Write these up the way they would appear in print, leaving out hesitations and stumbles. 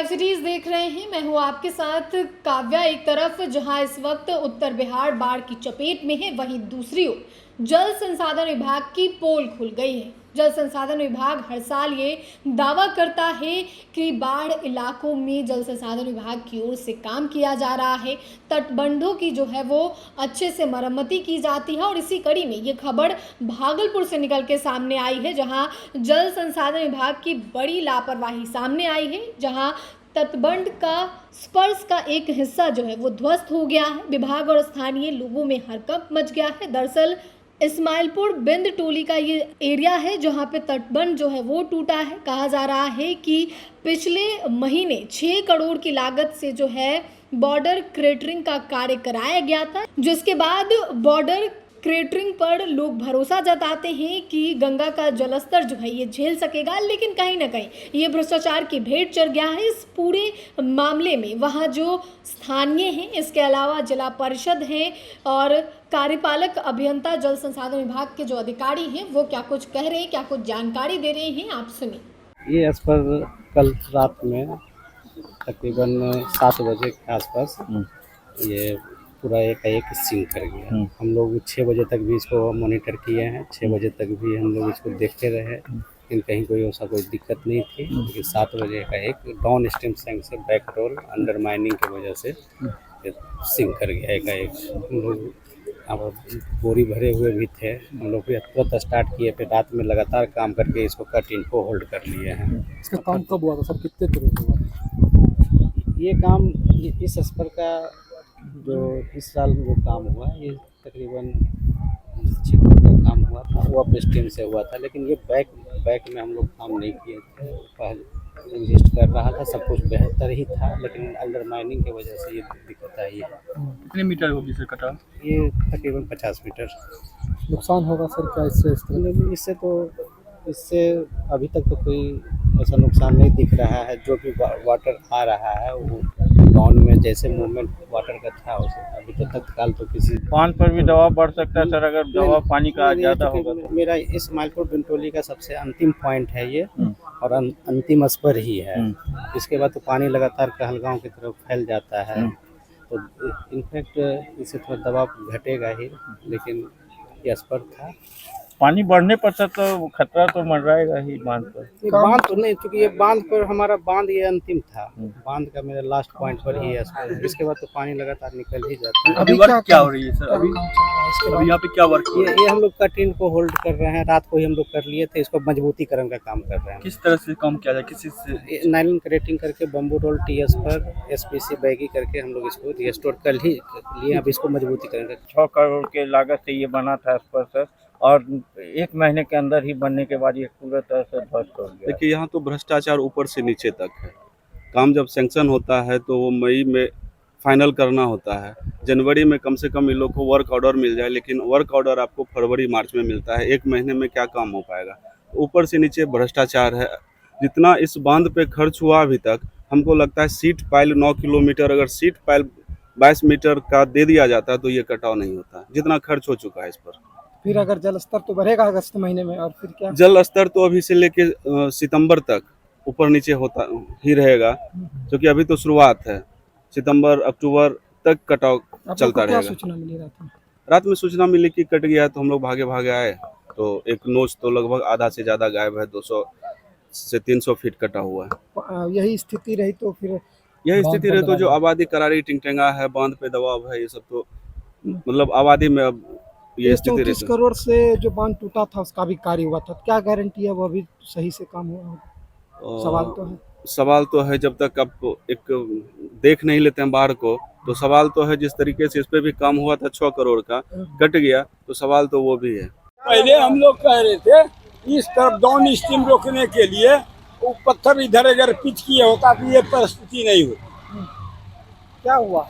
Live series देख रहे हैं। मैं हूं आपके साथ काव्या। एक तरफ जहां इस वक्त उत्तर बिहार बाढ़ की चपेट में है, वहीं दूसरी ओर जल संसाधन विभाग की पोल खुल गई है। जल संसाधन विभाग हर साल ये दावा करता है कि बाढ़ इलाकों में जल संसाधन विभाग की ओर से काम किया जा रहा है, तटबंधों की जो है वो अच्छे से मरम्मती की जाती है। और इसी कड़ी में ये खबर भागलपुर से निकल के सामने आई है, जहां जल संसाधन विभाग की बड़ी लापरवाही सामने आई है, जहां तटबंध का स्पर्श का एक हिस्सा जो है वो ध्वस्त हो गया है। विभाग और स्थानीय लोगों में हड़कंप मच गया है। दरअसल इस्माइलपुर बिंद टोली का ये एरिया है जहां पे तटबंध जो है वो टूटा है। कहा जा रहा है कि पिछले महीने 6 करोड़ की लागत से जो है बॉर्डर क्रेटरिंग का कार्य कराया गया था, जिसके बाद बॉर्डर क्रेटरिंग पर लोग भरोसा जताते हैं कि गंगा का जलस्तर जो है ये झेल सकेगा, लेकिन कहीं ना कहीं ये भ्रष्टाचार की भेंट चढ़ गया है। इस पूरे मामले में वहाँ जो स्थानीय हैं, इसके अलावा जिला परिषद हैं और कार्यपालक अभियंता जल संसाधन विभाग के जो अधिकारी हैं, वो क्या कुछ कह रहे हैं, क्या कुछ जानकारी दे रहे हैं, आप सुनिए। ये एज पर कल रात में तकरीबन 7 बजे के आसपास ये पूरा एक सिंक कर गया। हम लोग 6 बजे तक भी इसको मॉनिटर किए हैं, 6 बजे तक भी हम लोग इसको देखते रहे, लेकिन कहीं कोई ऐसा कोई दिक्कत नहीं थी। लेकिन 7 बजे का एक डाउन स्ट्रीम टैंक से बैक रोल अंडर माइनिंग की वजह से सिंक कर गया एक। हम लोग अब बोरी भरे हुए भी थे, हम लोग भी तुरंत स्टार्ट किए, फिर रात में लगातार काम करके इसको कट इनको होल्ड कर लिए हैं। इसका काम कब हुआ था सर, कितने दिनों से हुआ? ये काम इस स्तर का जो इस साल जो काम हुआ ये तकरीबन 6 करोड़ का काम हुआ था, वो अप स्ट्रीम से हुआ था। लेकिन ये बैक में हम लोग काम नहीं किए थे, पहले एग्जिस्ट कर रहा था, सब कुछ बेहतर ही था, लेकिन अंडर माइनिंग की वजह से ये दिक्कत आई है। कितने मीटर होगी सर कटा? ये तकरीबन 50 मीटर नुकसान होगा सर क्या इससे? इससे अभी तक तो कोई ऐसा नुकसान नहीं दिख रहा है। जो भी वाटर आ रहा है वो बाउंड में जैसे मूवमेंट वाटर का था उसे अभी तो तत्काल तो किसी बांध पर भी दबाव बढ़ सकता है सर, अगर दबाव पानी का ज़्यादा होगा तो। मेरा इस्माइलपुर बिंटोली का सबसे अंतिम पॉइंट है ये, और अंतिम स्पर ही है। इसके बाद तो पानी लगातार कहलगांव की तरफ फैल जाता है, तो इनफैक्ट इससे थोड़ा दबाव घटेगा ही, लेकिन ये स्पर था। पानी बढ़ने पर सर तो खतरा तो मंडराएगा ही बांध पर। बांध तो नहीं, क्योंकि ये बांध पर हमारा बांध ये अंतिम था, बांध का मेरा लास्ट पॉइंट पर ही है स्पर। इसके बाद तो पानी लगातार निकल ही जाता है। अभी वर्क क्या हो रही है सर? अभी यहाँ पे क्या वर्क? ये हम लोग कटिंग को होल्ड कर रहे हैं, रात को ही हम लोग कर लिए थे, इसको मजबूतीकरण का काम कर रहे हैं। किस तरह से काम किया जाए? किसी से नाइलन क्रेटिंग करके बम्बू रोल टीएस पर एसपीसी बैगी करके हम लोग इसको रिस्टोर कर ही लिए। अब इसको मजबूतीकरण का 6 करोड़ के लागत से ये बना था स्पर सर, और 1 महीने के अंदर ही बनने के बाद ये पूरा तरह से ध्वस्त हो गया। देखिए, यहाँ तो भ्रष्टाचार ऊपर से नीचे तक है। काम जब सैंक्शन होता है तो वो मई में फाइनल करना होता है, जनवरी में कम से कम इन लोग को वर्क ऑर्डर मिल जाए, लेकिन वर्क ऑर्डर आपको फरवरी मार्च में मिलता है। 1 महीने में क्या काम हो पाएगा? ऊपर से नीचे भ्रष्टाचार है। जितना इस बांध पे खर्च हुआ अभी तक, हमको लगता है सीट पाइल 9 किलोमीटर, अगर सीट पाइल 22 मीटर का दे दिया जाता है तो ये कटाव नहीं होता, जितना खर्च हो चुका है इस पर। फिर अगर जल स्तर तो बढ़ेगा अगस्त महीने में, और फिर क्या? जल स्तर तो अभी से लेके सितंबर तक ऊपर नीचे होता ही रहेगा, क्योंकि अभी तो शुरुआत है। सितंबर अक्टूबर तक कटाव चलता रहेगा। सूचना मिली रात में सूचना मिली कि कट गया, तो हम लोग भागे आए, तो एक नोच तो लगभग आधा से ज़्यादा गायब है। 200 से 300 फीट कटा हुआ है। यही स्थिति रही तो फिर यही स्थिति रही तो जो आबादी करारी टिंगटेंगा है, बांध पे दबाव है, ये सब तो मतलब आबादी में अब ये स्थिति रही। 34 करोड़ से जो बांध टूटा था उसका भी कार्य हुआ था, क्या गारंटी है वो अभी सही से काम हुआ? सवाल तो है, जब तक आप एक देख नहीं लेते हैं बाढ़ को, तो सवाल तो है। जिस तरीके से इस पे भी काम हुआ था 6 करोड़ का, कट गया, तो सवाल तो वो भी है। पहले हम लोग कह रहे थे इस तरफ डाउन स्ट्रीम रोकने के लिए वो पत्थर इधर अगर पिच किए होता तो ये परिस्थिति नहीं होती। क्या हुआ?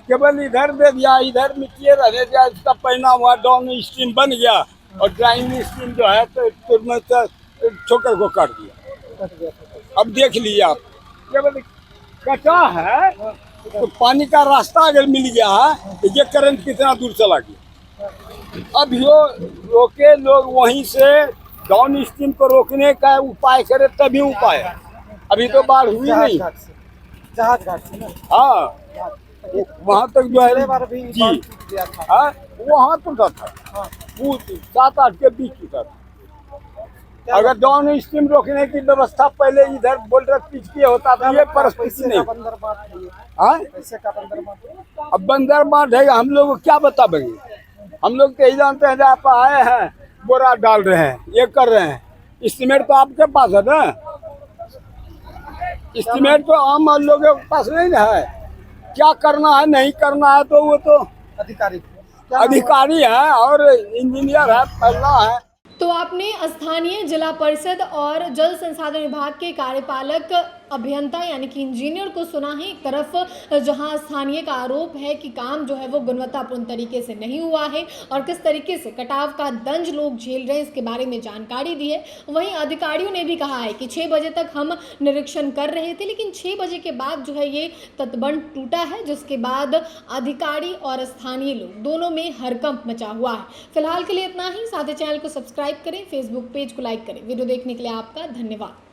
केवल इधर दे दिया, इधर मिट्टी रहने दिया, इसका परिणाम हुआ डाउन स्ट्रीम बन गया, और ड्राइंग स्ट्रीम जो है तो तुरंत ठोकर को काट दिया। अब देख लीजिए आप, केवल कटा है तो पानी का रास्ता अगर मिल गया है तो ये करंट कितना दूर चला गया। अब यो रोके लोग वहीं से डाउन स्ट्रीम को रोकने का उपाय करे, तभी उपाय है। अभी तो बाढ़ हुई नहीं। जहाज घाट से ना। हाँ वहाँ तक जो पिछले है बार भी जी बांध टूट गया था। हाँ वहाँ टूटा था। हाँ। वो 7-8 के बीच टूटा था। अगर डाउन स्ट्रीम रोकने की व्यवस्था पहले इधर बोल्डर पिच किए होता तो ये परिस्थिति पैसे नहीं। का बंदर बांट है ये। हाँ पैसे का बंदर बांट है। अब बंदर बांट है हम लोग को क्या बता पाएंगे। हम लोग तो यही जानते हैं आप आए हैं बोरा डाल रहे हैं ये कर रहे हैं। एस्टीमेट तो आपके पास है ना। एस्टीमेट तो आम लोगों के पास नहीं ना है। क्या करना है नहीं करना है तो वो तो अधिकारी अधिकारी है और इंजीनियर है पहला है। तो आपने स्थानीय जिला परिषद और जल संसाधन विभाग के कार्यपालक अभियंता यानी कि इंजीनियर को सुना है। एक तरफ जहां स्थानीय का आरोप है कि काम जो है वो गुणवत्तापूर्ण तरीके से नहीं हुआ है और किस तरीके से कटाव का दंज लोग झेल रहे हैं इसके बारे में जानकारी दी है। वहीं अधिकारियों ने भी कहा है कि 6 बजे तक हम निरीक्षण कर रहे थे लेकिन 6 बजे के बाद जो है ये तटबंध टूटा है जिसके बाद अधिकारी और स्थानीय लोग दोनों में हड़कंप मचा हुआ है। फिलहाल के लिए इतना ही। साथ ही चैनल को सब्सक्राइब करें, फेसबुक पेज को लाइक करें। वीडियो देखने के लिए आपका धन्यवाद।